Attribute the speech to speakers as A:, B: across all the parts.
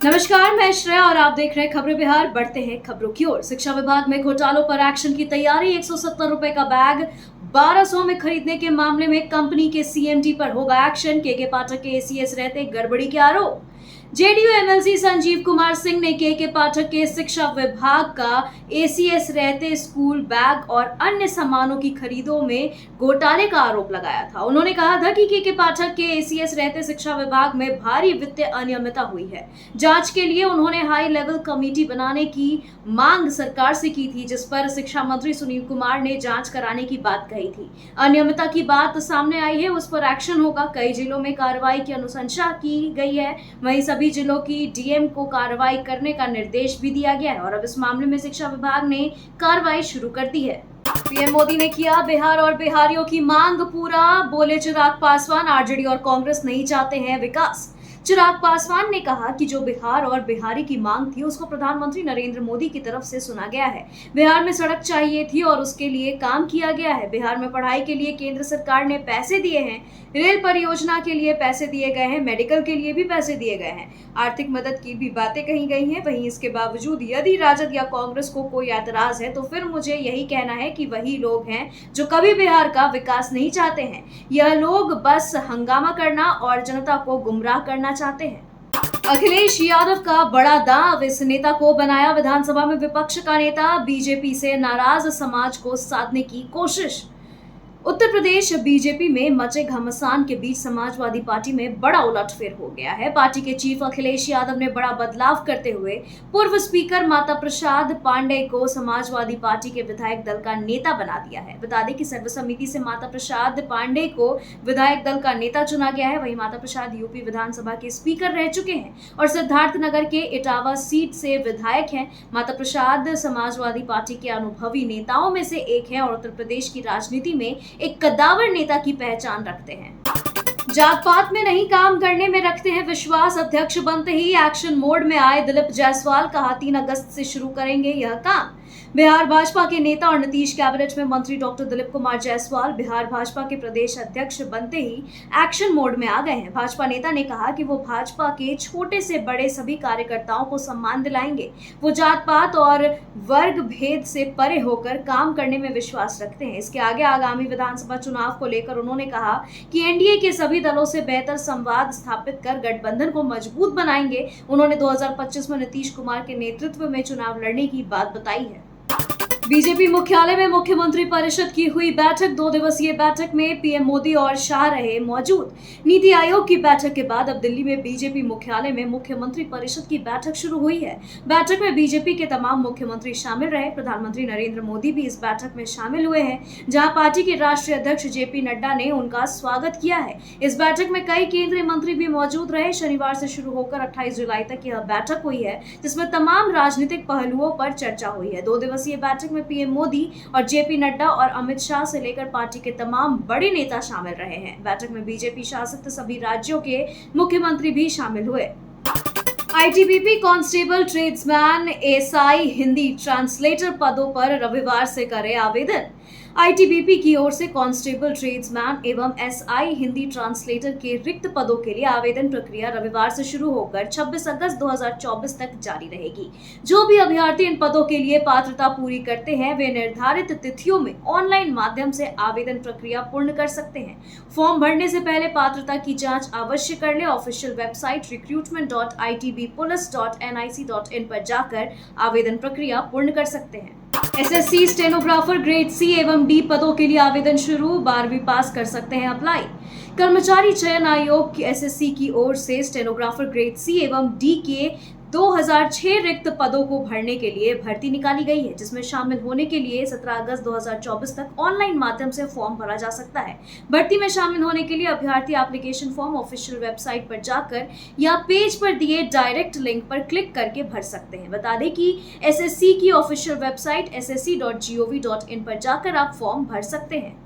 A: नमस्कार, मैं श्रेया और आप देख रहे हैं खबरें बिहार। बढ़ते हैं खबरों की ओर। शिक्षा विभाग में घोटालों पर एक्शन की तैयारी। 170 रुपए का बैग 1200 में खरीदने के मामले में कंपनी के सीएमडी पर होगा एक्शन। के पाठक के एसीएस रहते गड़बड़ी के आरोप। जेडीयू एमएलसी संजीव कुमार सिंह ने के पाठक के शिक्षा विभाग का एसीएस रहते स्कूल बैग और अन्य सामानों की खरीदों में घोटाले का आरोप लगाया था। उन्होंने कहा था कि के पाठक के एसीएस रहते शिक्षा विभाग में भारी वित्तीय अनियमितता हुई है। जांच के लिए उन्होंने हाई लेवल कमेटी बनाने की मांग सरकार से की थी, जिस पर शिक्षा मंत्री सुनील कुमार ने जांच कराने की बात कही थी। अनियमितता की बात सामने आई है, उस पर एक्शन होगा। कई जिलों में कार्रवाई की अनुशंसा की गई है। वहीं सभी जिलों की डीएम को कार्रवाई करने का निर्देश भी दिया गया है और अब इस मामले में शिक्षा विभाग ने कार्रवाई शुरू कर दी है। पीएम मोदी ने किया बिहार और बिहारियों की मांग पूरा। बोले चिराग पासवान, आरजेडी और कांग्रेस नहीं चाहते हैं विकास। चिराग पासवान ने कहा कि जो बिहार और बिहारी की मांग थी उसको प्रधानमंत्री नरेंद्र मोदी की तरफ से सुना गया है। बिहार में सड़क चाहिए थी और उसके लिए काम किया गया है। बिहार में पढ़ाई के लिए केंद्र सरकार ने पैसे दिए हैं, रेल परियोजना के लिए पैसे दिए गए हैं, मेडिकल के लिए भी पैसे दिए गए हैं, आर्थिक मदद की भी बातें कही गई हैं। वहीं इसके बावजूद यदि राजद या कांग्रेस को कोई ऐतराज है तो फिर मुझे यही कहना है कि वही लोग हैं जो कभी बिहार का विकास नहीं चाहते हैं। यह लोग बस हंगामा करना और जनता को गुमराह करना चाहते हैं। अखिलेश यादव का बड़ा दांव। इस नेता को बनाया विधानसभा में विपक्ष का नेता। बीजेपी से नाराज समाज को साधने की कोशिश। उत्तर प्रदेश बीजेपी में मचे घमासान के बीच समाजवादी पार्टी में बड़ा उलटफेर हो गया है। पार्टी के चीफ अखिलेश यादव ने बड़ा बदलाव करते हुए पूर्व स्पीकर माता प्रसाद पांडेय को समाजवादी पार्टी के विधायक दल का नेता बना दिया है। बता दें कि सर्वसम्मति से माता प्रसाद पांडेय को विधायक दल का नेता चुना गया है। वहीं माता प्रसाद यूपी विधानसभा के स्पीकर रह चुके हैं और सिद्धार्थनगर के इटावा सीट से विधायक हैं। माता प्रसाद समाजवादी पार्टी के अनुभवी नेताओं में से एक है और उत्तर प्रदेश की राजनीति में एक कद्दावर नेता की पहचान रखते हैं। जात पात में नहीं, काम करने में रखते हैं विश्वास। अध्यक्ष बनते ही एक्शन मोड में आए दिलीप जायसवाल। कहा 3 अगस्त से शुरू करेंगे यह काम। बिहार भाजपा के नेता और नीतीश कैबिनेट में मंत्री डॉक्टर दिलीप कुमार जायसवाल बिहार भाजपा के प्रदेश अध्यक्ष बनते ही एक्शन मोड में आ गए हैं। भाजपा नेता ने कहा कि वो भाजपा के छोटे से बड़े सभी कार्यकर्ताओं को सम्मान दिलाएंगे। वो जात पात और वर्ग भेद से परे होकर काम करने में विश्वास रखते हैं। इसके आगे आगामी विधानसभा चुनाव को लेकर उन्होंने कहा कि एनडीए के सभी दलों से बेहतर संवाद स्थापित कर गठबंधन को मजबूत बनाएंगे। उन्होंने 2025 में नीतीश कुमार के नेतृत्व में चुनाव लड़ने की बात बताई है। बीजेपी मुख्यालय में मुख्यमंत्री परिषद की हुई बैठक। 2 दिवसीय बैठक में पीएम मोदी और शाह रहे मौजूद। नीति आयोग की बैठक के बाद अब दिल्ली में बीजेपी मुख्यालय में मुख्यमंत्री परिषद की बैठक शुरू हुई है। बैठक में बीजेपी के तमाम मुख्यमंत्री शामिल रहे। प्रधानमंत्री नरेंद्र मोदी भी इस बैठक में शामिल हुए हैं, जहां पार्टी के राष्ट्रीय अध्यक्ष जेपी नड्डा ने उनका स्वागत किया है। इस बैठक में कई केंद्रीय मंत्री भी मौजूद रहे। शनिवार से शुरू होकर 28 जुलाई तक यह बैठक हुई है, जिसमें तमाम राजनीतिक पहलुओं पर चर्चा हुई है। 2 दिवसीय बैठक में पीएम मोदी और जेपी नड्डा और अमित शाह से लेकर पार्टी के तमाम बड़े नेता शामिल रहे हैं। बैठक में बीजेपी शासित सभी राज्यों के मुख्यमंत्री भी शामिल हुए। ITBP constable, tradesman, SI, Hindi translator पदों पर रविवार से करे आवेदन। आईटीबीपी की ओर से कांस्टेबल, ट्रेड्समैन एवं एसआई हिंदी ट्रांसलेटर के रिक्त पदों के लिए आवेदन प्रक्रिया रविवार से शुरू होकर 26 अगस्त 2024 तक जारी रहेगी। जो भी अभ्यर्थी इन पदों के लिए पात्रता पूरी करते हैं वे निर्धारित तिथियों में ऑनलाइन माध्यम से आवेदन प्रक्रिया पूर्ण कर सकते हैं। फॉर्म भरने से पहले पात्रता की जाँच अवश्य कर ले। ऑफिशियल वेबसाइट recruitment.itbpolice.nic.in पर जाकर आवेदन प्रक्रिया पूर्ण कर सकते हैं। एसएससी स्टेनोग्राफर ग्रेड सी एवं डी पदों के लिए आवेदन शुरू। 12वीं पास कर सकते हैं अप्लाई। कर्मचारी चयन आयोग की एसएससी की ओर से स्टेनोग्राफर ग्रेड सी एवं डी के 2006 रिक्त पदों को भरने के लिए भर्ती निकाली गई है, जिसमें शामिल होने के लिए 17 अगस्त 2024 तक ऑनलाइन माध्यम से फॉर्म भरा जा सकता है। भर्ती में शामिल होने के लिए अभ्यर्थी एप्लीकेशन फॉर्म ऑफिशियल वेबसाइट पर जाकर या पेज पर दिए डायरेक्ट लिंक पर क्लिक करके भर सकते हैं। बता दें कि एसएससी की ऑफिशियल वेबसाइट ssc.gov.in पर जाकर आप फॉर्म भर सकते हैं।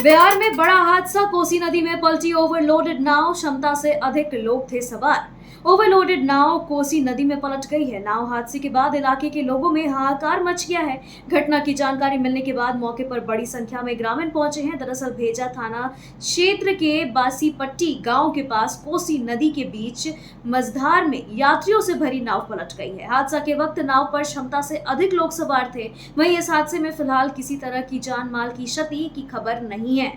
A: बिहार में बड़ा हादसा। कोसी नदी में पलटी ओवरलोडेड नाव, क्षमता से अधिक लोग थे सवार। ओवरलोडेड नाव कोसी नदी में पलट गई है। नाव हादसे के बाद इलाके के लोगों में हाहाकार मच गया है। घटना की जानकारी मिलने के बाद मौके पर बड़ी संख्या में ग्रामीण पहुंचे हैं। दरअसल भेजा थाना क्षेत्र के बासीपट्टी गांव के पास कोसी नदी के बीच मझधार में यात्रियों से भरी नाव पलट गई है। हादसा के वक्त नाव पर क्षमता से अधिक लोग सवार थे। वहीं इस हादसे में फिलहाल किसी तरह की जान माल की क्षति की खबर नहीं है।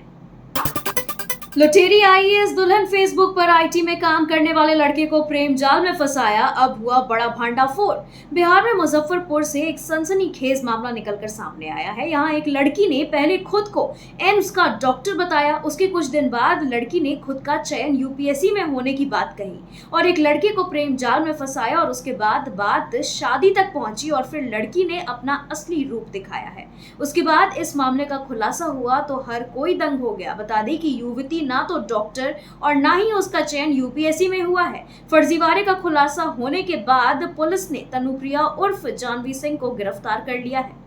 A: लुटेरी आईएएस दुल्हन फेसबुक पर आईटी में काम करने वाले लड़के को प्रेम जाल में फंसाया, अब हुआ बड़ा भांडाफोड़। बिहार में मुजफ्फरपुर से एक सनसनीखेज मामला निकलकर सामने आया है। यहाँ एक लड़की ने पहले खुद को एम्स का डॉक्टर बताया। उसके कुछ दिन बाद लड़की ने खुद का चयन यूपीएससी में होने की बात कही और एक लड़के को प्रेम जाल में फंसाया और उसके बाद बात शादी तक पहुंची और फिर लड़की ने अपना असली रूप दिखाया है। उसके बाद इस मामले का खुलासा हुआ तो हर कोई दंग हो गया। बता दें कि युवती ना तो डॉक्टर और ना ही उसका चयन यूपीएससी में हुआ है। फर्जीवाड़े का खुलासा होने के बाद पुलिस ने तनुप्रिया उर्फ जानवी सिंह को गिरफ्तार कर लिया है।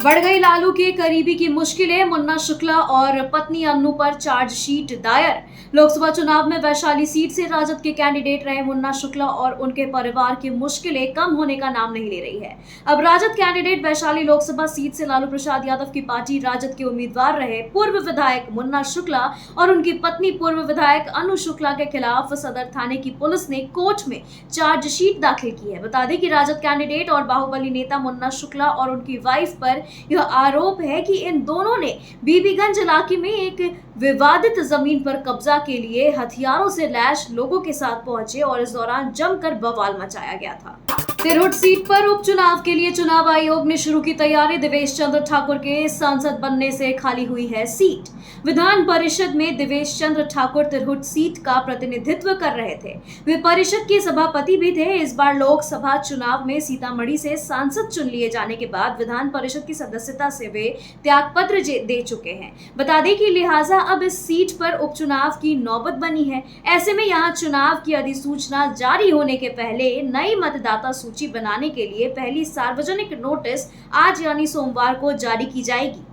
A: बढ़ गई लालू के करीबी की मुश्किलें, मुन्ना शुक्ला और पत्नी अन्नू पर चार्जशीट दायर। लोकसभा चुनाव में वैशाली सीट से राजद के कैंडिडेट रहे मुन्ना शुक्ला और उनके परिवार की मुश्किलें कम होने का नाम नहीं ले रही है। अब राजद कैंडिडेट वैशाली लोकसभा सीट से लालू प्रसाद यादव की पार्टी राजद के उम्मीदवार रहे पूर्व विधायक मुन्ना शुक्ला और उनकी पत्नी पूर्व विधायक अन्नू शुक्ला के खिलाफ सदर थाने की पुलिस ने कोर्ट में चार्जशीट दाखिल की है। बता दें कि राजद कैंडिडेट और बाहुबली नेता मुन्ना शुक्ला और उनकी वाइफ पर यह आरोप है कि इन दोनों ने बीबीगंज इलाके में एक विवादित जमीन पर कब्जा के लिए हथियारों से लैस लोगों के साथ पहुंचे और इस दौरान जमकर बवाल मचाया गया था। तिरहुत सीट पर उपचुनाव के लिए चुनाव आयोग ने शुरू की तैयारी। देवेश चंद्र ठाकुर के सांसद बनने से खाली हुई है सीट। विधान परिषद में देवेश चंद्र ठाकुर तिरहुत सीट का प्रतिनिधित्व कर रहे थे। वे परिषद के सभापति भी थे। इस बार लोकसभा चुनाव में सीतामढ़ी से सांसद चुन लिए जाने के बाद विधान परिषद की सदस्यता से वे त्यागपत्र दे चुके हैं। बता दें कि लिहाजा अब इस सीट पर उपचुनाव की नौबत बनी है। ऐसे में यहाँ चुनाव की अधिसूचना जारी होने के पहले नई मतदाता सूची बनाने के लिए पहली सार्वजनिक नोटिस आज यानी सोमवार को जारी की जाएगी।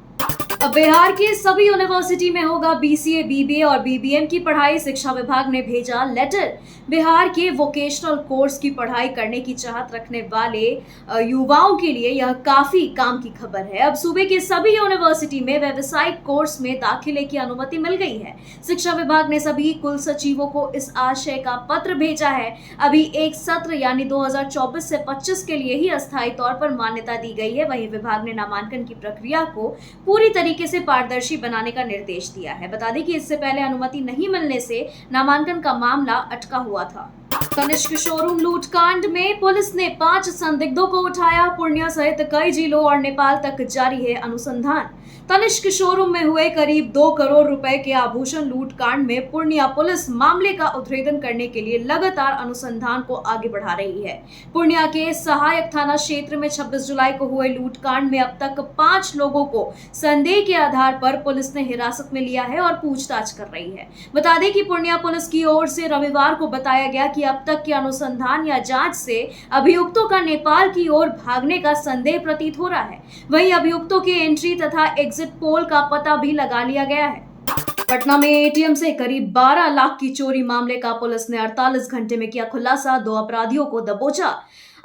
A: अब बिहार के सभी यूनिवर्सिटी में होगा बीसीए, बीबीए और बीबीएम की पढ़ाई। शिक्षा विभाग ने भेजा लेटर। बिहार के वोकेशनल कोर्स की पढ़ाई करने की चाहत रखने वाले युवाओं के लिए यह काफी काम की खबर है। अब सूबे के सभी यूनिवर्सिटी में व्यावसायिक कोर्स में दाखिले की अनुमति मिल गई है। शिक्षा विभाग ने सभी कुल सचिवों को इस आशय का पत्र भेजा है। अभी एक सत्र यानी 2024 से 25 के लिए ही अस्थायी तौर पर मान्यता दी गई है। वहीं विभाग ने नामांकन की प्रक्रिया को पूरी तरीके से पारदर्शी बनाने का निर्देश दिया है। बता दें कि इससे पहले अनुमति नहीं मिलने से नामांकन का मामला अटका हुआ था। तनिष्क शोरूम लूटकांड में पुलिस ने 5 संदिग्धों को उठाया। पूर्णिया सहित कई जिलों और नेपाल तक जारी है अनुसंधान। तनिष्क शोरूम में हुए करीब 2 करोड़ रुपए के आभूषण लूटकांड में पूर्णिया पुलिस मामले का उद्भेदन करने के लिए लगातार अनुसंधान को आगे बढ़ा रही है। पूर्णिया के सहायक थाना क्षेत्र में 26 जुलाई को हुए लूटकांड में अब तक 5 लोगों को संदेह के आधार पर पुलिस ने हिरासत में लिया है और पूछताछ कर रही है। बता दें कि पूर्णिया पुलिस की ओर से रविवार को बताया गया कि अब तक के अनुसंधान या जांच से अभियुक्तों का नेपाल की ओर भागने का संदेह प्रतीत हो रहा है। वहीं अभियुक्तों के एंट्री तथा एग्जिट पोल का पता भी लगा लिया गया है। पटना में एटीएम से करीब 12 लाख की चोरी मामले का पुलिस ने 48 घंटे में किया खुलासा। 2 अपराधियों को दबोचा।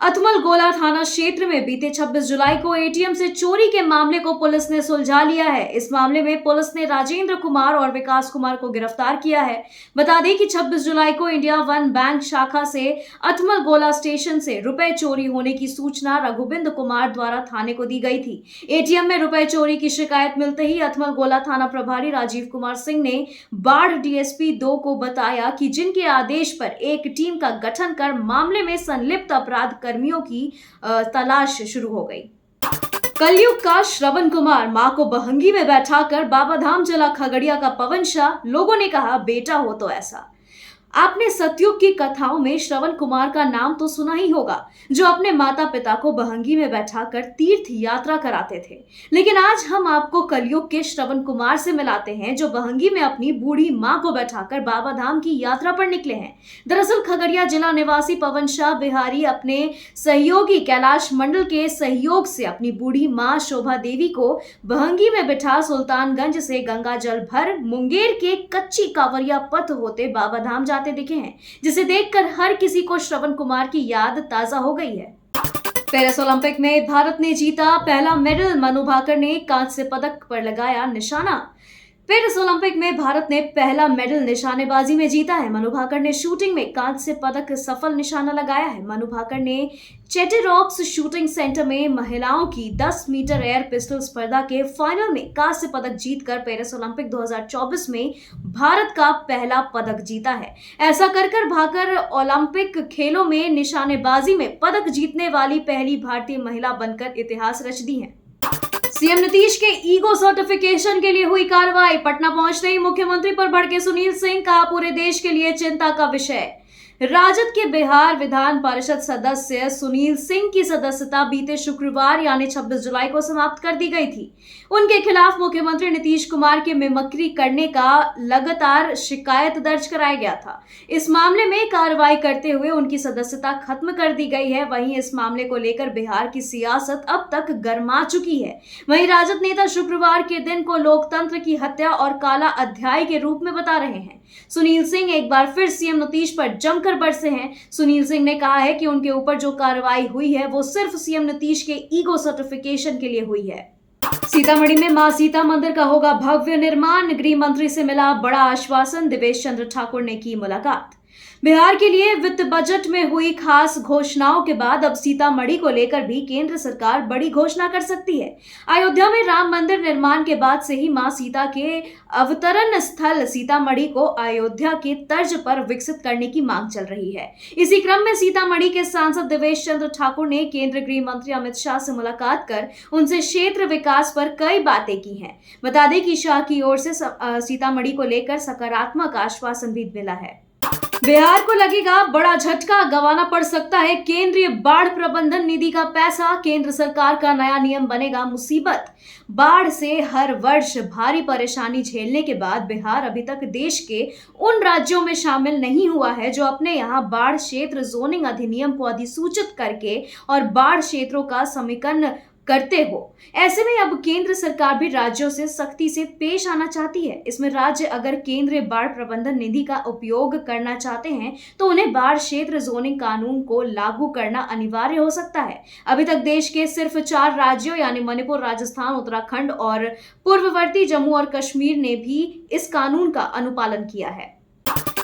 A: अथमल गोला थाना क्षेत्र में बीते 26 जुलाई को एटीएम से चोरी के मामले को पुलिस ने सुलझा लिया है। इस मामले में पुलिस ने राजेंद्र कुमार और विकास कुमार को गिरफ्तार किया है। बता दें कि 26 जुलाई को इंडिया वन बैंक शाखा से अथमल गोला स्टेशन से रुपए चोरी होने की सूचना रघुबिंद कुमार द्वारा थाने को दी गई थी। एटीएम में रुपए चोरी की शिकायत मिलते ही अथमल गोला थाना प्रभारी राजीव कुमार सिंह ने बाढ़ डीएसपी 2 को बताया कि जिनके आदेश पर एक टीम का गठन कर मामले में संलिप्त अपराध कर्मियों की तलाश शुरू हो गई। कलयुग का श्रवण कुमार, मां को बहंगी में बैठाकर बाबाधाम चला खगड़िया का पवन शाह। लोगों ने कहा बेटा हो तो ऐसा। आपने सतयुग की कथाओं में श्रवण कुमार का नाम तो सुना ही होगा, जो अपने माता पिता को बहंगी में बैठाकर तीर्थ यात्रा कराते थे। लेकिन आज हम आपको कलयुग के श्रवण कुमार से मिलाते हैं, जो बहंगी में अपनी बूढ़ी मां को बैठाकर बाबा धाम की यात्रा पर निकले हैं। दरअसल खगड़िया जिला निवासी पवन शाह बिहारी अपने सहयोगी कैलाश मंडल के सहयोग से अपनी बूढ़ी मां शोभा देवी को बहंगी में बिठा सुल्तानगंज से गंगा जल भर मुंगेर के कच्ची कांवरिया पथ होते बाबा धाम जाने जाते दिखे हैं, जिसे देखकर हर किसी को श्रवण कुमार की याद ताजा हो गई है। पेरिस ओलंपिक में भारत ने जीता पहला मेडल, मनु भाकर ने कांस्य पदक पर लगाया निशाना। पेरिस ओलंपिक में भारत ने पहला मेडल निशानेबाजी में जीता है। मनु भाकर ने शूटिंग में कांस्य पदक सफल निशाना लगाया है। मनु भाकर ने चेटेरॉक्स शूटिंग सेंटर में महिलाओं की 10 मीटर एयर पिस्टल स्पर्धा के फाइनल में कांस्य पदक जीतकर पेरिस ओलंपिक 2024 में भारत का पहला पदक जीता है। ऐसा कर भाकर ओलंपिक खेलों में निशानेबाजी में पदक जीतने वाली पहली भारतीय महिला बनकर इतिहास रच दी है। सीएम नीतीश के ईगो सर्टिफिकेशन के लिए हुई कार्रवाई। पटना पहुंचते ही मुख्यमंत्री पर भड़के सुनील सिंह, कहा पूरे देश के लिए चिंता का विषय। राजद के बिहार विधान परिषद सदस्य सुनील सिंह की सदस्यता बीते शुक्रवार यानी 26 जुलाई को समाप्त कर दी गई थी। उनके खिलाफ मुख्यमंत्री नीतीश कुमार के मिमिक्री करने का लगातार शिकायत दर्ज कराया गया था। इस मामले में कार्रवाई करते हुए उनकी सदस्यता खत्म कर दी गई है। वहीं इस मामले को लेकर बिहार की सियासत अब तक गर्मा चुकी है। वहीं राजद नेता शुक्रवार के दिन को लोकतंत्र की हत्या और काला अध्याय के रूप में बता रहे हैं। सुनील सिंह एक बार फिर सीएम नीतीश पर जमकर बरसे हैं। सुनील सिंह ने कहा है कि उनके ऊपर जो कार्रवाई हुई है वो सिर्फ सीएम नीतीश के ईगो सर्टिफिकेशन के लिए हुई है। सीतामढ़ी में मां सीता मंदिर का होगा भव्य निर्माण। गृह मंत्री से मिला बड़ा आश्वासन, देवेश चंद्र ठाकुर ने की मुलाकात। बिहार के लिए वित्त बजट में हुई खास घोषणाओं के बाद अब सीतामढ़ी को लेकर भी केंद्र सरकार बड़ी घोषणा कर सकती है। अयोध्या में राम मंदिर निर्माण के बाद से ही मां सीता के अवतरण स्थल सीतामढ़ी को अयोध्या के तर्ज पर विकसित करने की मांग चल रही है। इसी क्रम में सीतामढ़ी के सांसद देवेश चंद्र ठाकुर ने केंद्रीय गृह मंत्री अमित शाह से मुलाकात कर उनसे क्षेत्र विकास पर कई बातें की हैं। बता दें कि शाह की ओर से सीतामढ़ी को लेकर सकारात्मक आश्वासन भी मिला है। बिहार को लगेगा बड़ा झटका, गंवाना पड़ सकता है केंद्रीय बाढ़ प्रबंधन निधि का पैसा। केंद्र सरकार का नया नियम बनेगा मुसीबत। बाढ़ से हर वर्ष भारी परेशानी झेलने के बाद बिहार अभी तक देश के उन राज्यों में शामिल नहीं हुआ है जो अपने यहाँ बाढ़ क्षेत्र जोनिंग अधिनियम को अधिसूचित करके और बाढ़ क्षेत्रों का समीकरण करते हो। ऐसे में अब केंद्र सरकार भी राज्यों से सख्ती से पेश आना चाहती है। इसमें राज्य अगर केंद्रीय बाढ़ प्रबंधन निधि का उपयोग करना चाहते हैं तो उन्हें बाढ़ क्षेत्र जोनिंग कानून को लागू करना अनिवार्य हो सकता है। अभी तक देश के सिर्फ 4 राज्यों यानी मणिपुर, राजस्थान, उत्तराखंड और पूर्ववर्ती जम्मू और कश्मीर ने भी इस कानून का अनुपालन किया है।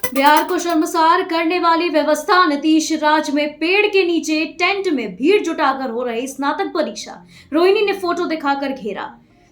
A: बिहार को शर्मसार करने वाली व्यवस्था, नीतीश राज में पेड़ के नीचे टेंट में भीड़ जुटाकर हो रही स्नातक परीक्षा, रोहिणी ने फोटो दिखाकर घेरा।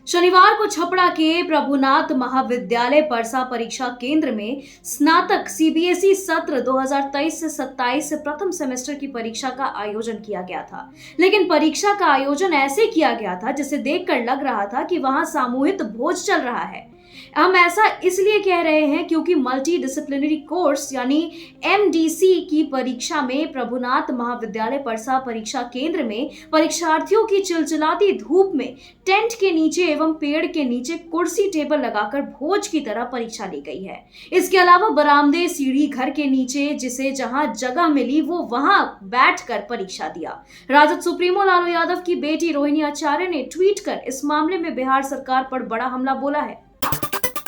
A: शनिवार को छपरा के प्रभुनाथ महाविद्यालय परसा परीक्षा केंद्र में स्नातक सीबीएसई सत्र 2023 से 27 से प्रथम सेमेस्टर की परीक्षा का आयोजन किया गया था। लेकिन परीक्षा का आयोजन ऐसे किया गया था जिसे देखकर लग रहा था कि वहां सामूहिक भोज चल रहा है। हम ऐसा इसलिए कह रहे हैं क्योंकि मल्टी डिसिप्लिनरी कोर्स यानी एमडीसी की परीक्षा में प्रभुनाथ महाविद्यालय परसा परीक्षा केंद्र में परीक्षार्थियों की चिलचिलाती धूप में टेंट के नीचे एवं पेड़ के नीचे कुर्सी टेबल लगाकर भोज की तरह परीक्षा ली गई है। इसके अलावा बरामदे, सीढ़ी घर के नीचे जिसे जहां जगह मिली वो वहां बैठकर परीक्षा दिया। राजद सुप्रीमो लालू यादव की बेटी रोहिणी आचार्य ने ट्वीट कर इस मामले में बिहार सरकार पर बड़ा हमला बोला है।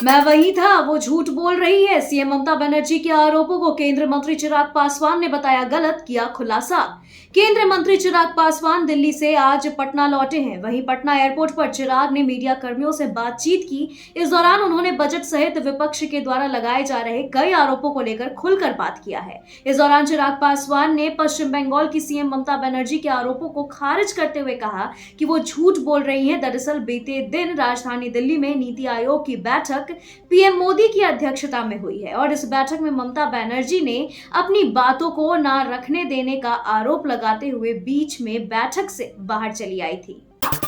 A: मैं वही था, वो झूठ बोल रही है। सीएम ममता बनर्जी के आरोपों को केंद्रीय मंत्री चिराग पासवान ने बताया गलत, किया खुलासा। केंद्रीय मंत्री चिराग पासवान दिल्ली से आज पटना लौटे हैं। वहीं पटना एयरपोर्ट पर चिराग ने मीडिया कर्मियों से बातचीत की। इस दौरान उन्होंने बजट सहित विपक्ष के द्वारा लगाए जा रहे कई आरोपों को लेकर खुलकर बात किया है। इस दौरान चिराग पासवान ने पश्चिम बंगाल की सीएम ममता बनर्जी के आरोपों को खारिज करते हुए कहा कि वो झूठ बोल रही है। दरअसल बीते दिन राजधानी दिल्ली में नीति आयोग की बैठक पीएम मोदी की अध्यक्षता में हुई है और इस बैठक में ममता बनर्जी ने अपनी बातों को न रखने देने का आरोप लगाते हुए बीच में बैठक से बाहर चली आई थी।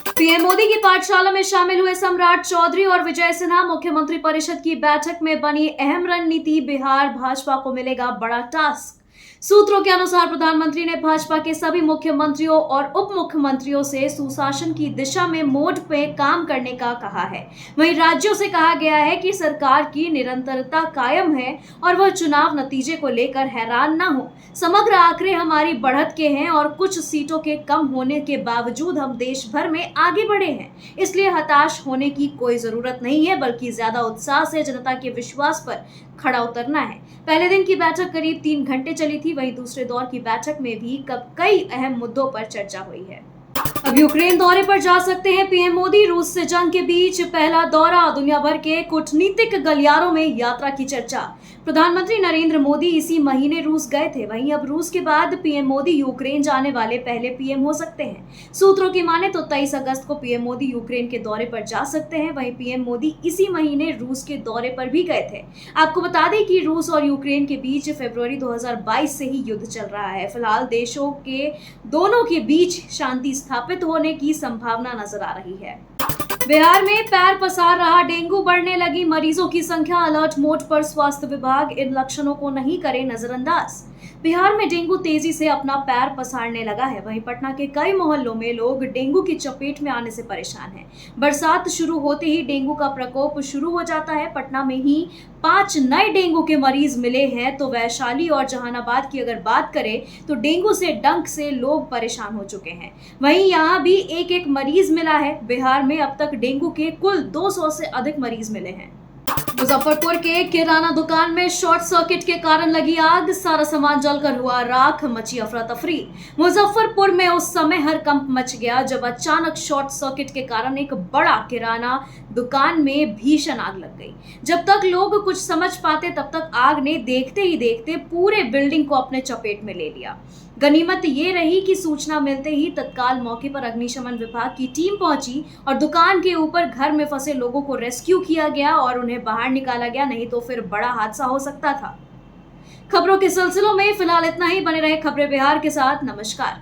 A: पीएम मोदी की पाठशाला में शामिल हुए सम्राट चौधरी और विजय सिन्हा, मुख्यमंत्री परिषद की बैठक में बनी अहम रणनीति, बिहार भाजपा को मिलेगा बड़ा टास्क। सूत्रों के अनुसार प्रधानमंत्री ने भाजपा के सभी मुख्यमंत्रियों और उप मुख्यमंत्रियों से सुशासन की दिशा में मोड पे काम करने का कहा है। वहीं राज्यों से कहा गया है कि सरकार की निरंतरता कायम है और वह चुनाव नतीजे को लेकर हैरान न हो। समग्र आंकड़े हमारी बढ़त के हैं और कुछ सीटों के कम होने के बावजूद हम देश भर में आगे बढ़े हैं, इसलिए हताश होने की कोई जरूरत नहीं है, बल्कि ज्यादा उत्साह से जनता के विश्वास पर खड़ा उतरना है। पहले दिन की बैठक करीब 3 घंटे चली थी। वहीं दूसरे दौर की बैठक में भी कई अहम मुद्दों पर चर्चा हुई है। अब यूक्रेन दौरे पर जा सकते हैं पीएम मोदी। रूस से जंग के बीच पहला दौरा, दुनिया भर के कूटनीतिक गलियारों में यात्रा की चर्चा। प्रधानमंत्री नरेंद्र मोदी इसी महीने रूस गए थे। वहीं अब रूस के बाद पीएम मोदी यूक्रेन जाने वाले पहले पीएम हो सकते हैं। सूत्रों की माने तो 23 अगस्त को पीएम मोदी यूक्रेन के दौरे पर जा सकते हैं। वहीं पीएम मोदी इसी महीने रूस के दौरे पर भी गए थे। आपको बता दें कि रूस और यूक्रेन के बीच फरवरी 2022 से ही युद्ध चल रहा है। फिलहाल देशों के दोनों के बीच शांति स्थापित होने की संभावना नजर आ रही है। बिहार में पैर पसार रहा डेंगू, बढ़ने लगी मरीजों की संख्या। अलर्ट मोड पर स्वास्थ्य विभाग, इन लक्षणों को नहीं करे नजरअंदाज। बिहार में डेंगू तेजी से अपना पैर पसारने लगा है। वहीं पटना के कई मोहल्लों में लोग डेंगू की चपेट में आने से परेशान हैं। बरसात शुरू होते ही डेंगू का प्रकोप शुरू हो जाता है। पटना में ही 5 नए डेंगू के मरीज मिले हैं। तो वैशाली और जहानाबाद की अगर बात करें तो डेंगू से डंक से लोग परेशान हो चुके हैं। वहीं यहाँ भी एक मरीज मिला है। बिहार में अब तक डेंगू के कुल 200 से अधिक मरीज मिले हैं। मुजफ्फरपुर के किराना दुकान में शॉर्ट सर्किट के कारण लगी आग, सारा सामान जलकर हुआ राख, मची अफरा तफरी। मुजफ्फरपुर में उस समय हड़कंप मच गया जब अचानक शॉर्ट सर्किट के कारण एक बड़ा किराना दुकान में भीषण आग लग गई। जब तक लोग कुछ समझ पाते तब तक आग ने देखते ही देखते पूरे बिल्डिंग को अपने चपेट में ले लिया। गनीमत ये रही कि सूचना मिलते ही तत्काल मौके पर अग्निशमन विभाग की टीम पहुंची और दुकान के ऊपर घर में फंसे लोगों को रेस्क्यू किया गया और उन्हें बाहर निकाला गया, नहीं तो फिर बड़ा हादसा हो सकता था। खबरों के सिलसिलों में फिलहाल इतना ही। बने रहे खबरें बिहार के साथ। नमस्कार।